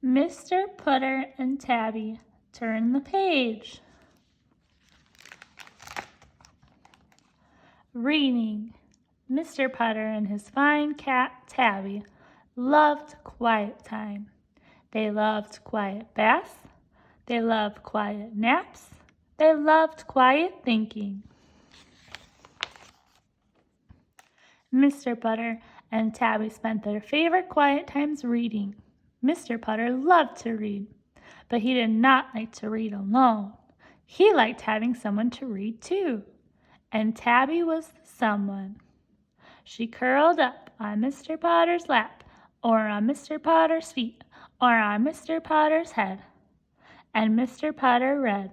Mr. Putter and Tabby turn the page. Reading. Mr. Putter and his fine cat Tabby loved quiet time. They loved quiet baths. They loved quiet naps. They loved quiet thinking. Mr. Putter and Tabby spent their favorite quiet times reading. Mr. Putter loved to read, but he did not like to read alone. He liked having someone to read to, and Tabby was the someone. She curled up on Mr. Potter's lap, or on Mr. Potter's feet, or on Mr. Potter's head, and Mr. Potter read.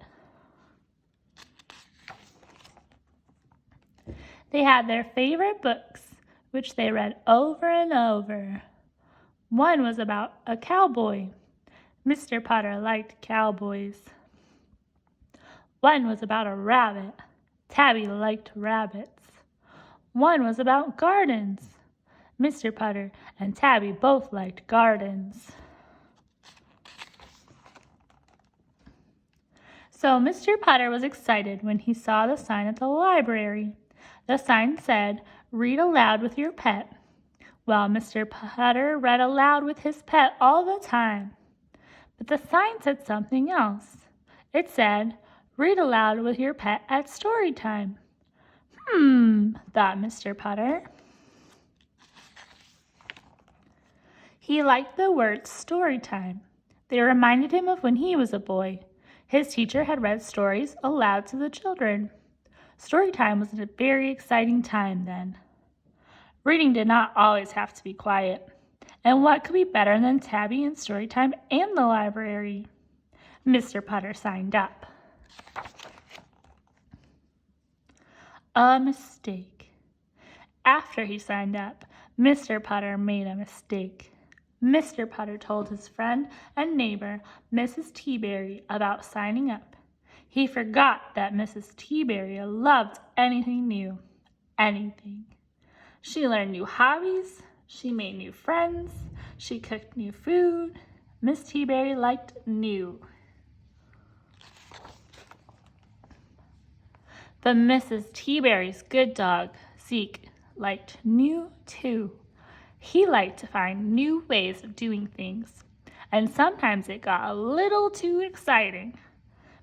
They had their favorite books, which they read over and over. One was about a cowboy. Mr. Potter liked cowboys. One was about a rabbit. Tabby liked rabbits. One was about gardens. Mr. Potter and Tabby both liked gardens. So Mr. Potter was excited when he saw the sign at the library. The sign said, "Read aloud with your pet." Well, Mr. Potter read aloud with his pet all the time. But the sign said something else. It said, "Read aloud with your pet at story time." Thought Mr. Potter. He liked the words story time. They reminded him of when he was a boy. His teacher had read stories aloud to the children. Story time was a very exciting time then. Reading did not always have to be quiet. And what could be better than Tabby and story time and the library? Mr. Potter signed up. A mistake. After he signed up, Mr. Potter made a mistake. Mr. Potter told his friend and neighbor, Mrs. Teaberry, about signing up. He forgot that Mrs. Teaberry loved anything new. Anything. She learned new hobbies. She made new friends. She cooked new food. Miss Teaberry liked new. But Mrs. Teaberry's good dog, Zeke, liked new too. He liked to find new ways of doing things, and sometimes it got a little too exciting.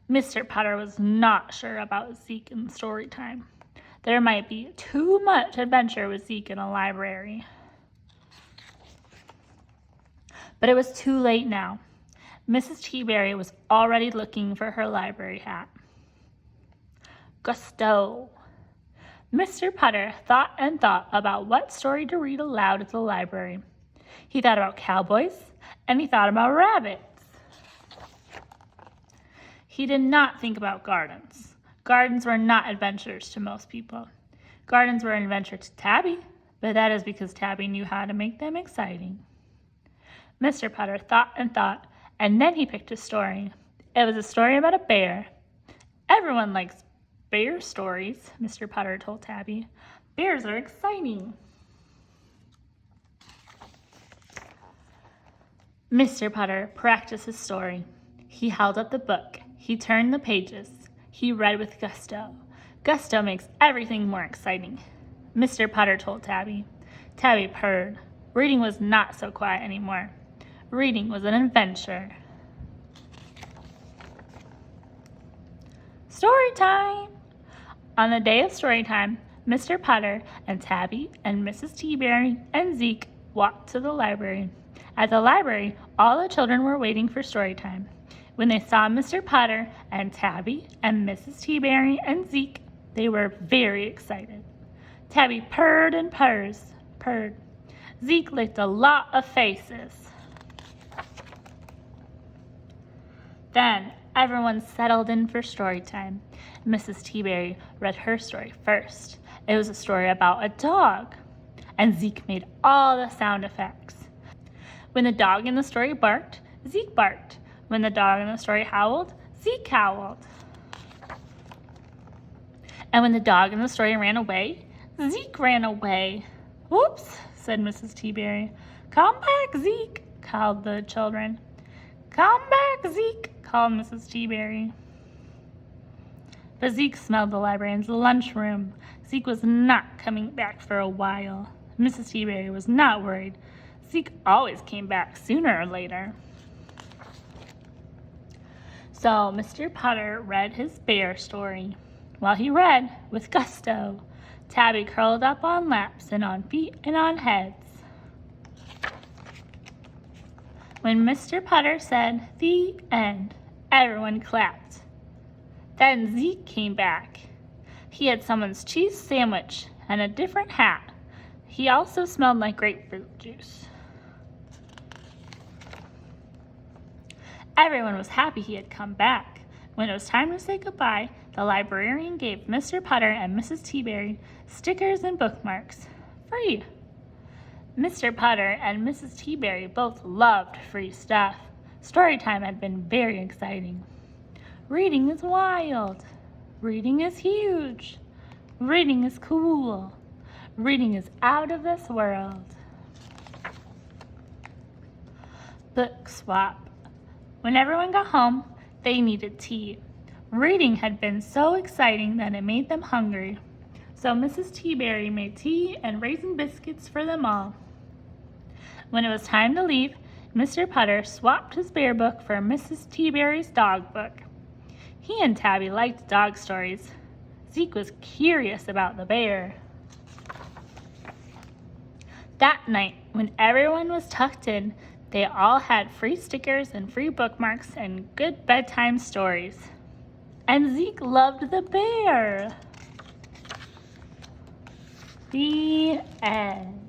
Mr. Potter was not sure about Zeke in story time. There might be too much adventure with Zeke in a library. But it was too late now. Mrs. Teaberry was already looking for her library hat. Gusto. Mr. Potter thought and thought about what story to read aloud at the library. He thought about cowboys, and he thought about rabbits. He did not think about gardens. Gardens were not adventures to most people. Gardens were an adventure to Tabby, but that is because Tabby knew how to make them exciting. Mr. Potter thought and thought, and then he picked a story. It was a story about a bear. Everyone likes bear stories, Mr. Potter told Tabby. Bears are exciting. Mr. Potter practiced his story. He held up the book. He turned the pages. He read with gusto. Gusto makes everything more exciting, Mr. Potter told Tabby. Tabby purred. Reading was not so quiet anymore. Reading was an adventure. Story time! On the day of story time, Mr. Potter and Tabby and Mrs. Teaberry and Zeke walked to the library. At the library, all the children were waiting for story time. When they saw Mr. Potter and Tabby and Mrs. Teaberry and Zeke, they were very excited. Tabby purred and purred. Zeke licked a lot of faces. Then everyone settled in for story time. Mrs. Teaberry read her story first. It was a story about a dog, and Zeke made all the sound effects. When the dog in the story barked, Zeke barked. When the dog in the story howled, Zeke howled. And when the dog in the story ran away, Zeke ran away. "Whoops," said Mrs. Teaberry. "Come back, Zeke," called the children. "Come back, Zeke," called Mrs. Teaberry. But Zeke smelled the librarian's lunchroom. Zeke was not coming back for a while. Mrs. Teaberry was not worried. Zeke always came back sooner or later. So Mr. Potter read his bear story. While he read, with gusto, Tabby curled up on laps and on feet and on heads. When Mr. Potter said, "The end," everyone clapped. Then Zeke came back. He had someone's cheese sandwich and a different hat. He also smelled like grapefruit juice. Everyone was happy he had come back. When it was time to say goodbye, the librarian gave Mr. Potter and Mrs. Teaberry stickers and bookmarks. Free! Mr. Potter and Mrs. Teaberry both loved free stuff. Story time had been very exciting. Reading is wild. Reading is huge. Reading is cool. Reading is out of this world. Book swap. When everyone got home, they needed tea. Reading had been so exciting that it made them hungry. So Mrs. Teaberry made tea and raisin biscuits for them all. When it was time to leave, Mr. Potter swapped his bear book for Mrs. Teaberry's dog book. He and Tabby liked dog stories. Zeke was curious about the bear. That night, when everyone was tucked in, they all had free stickers and free bookmarks and good bedtime stories. And Zeke loved the bear. The end.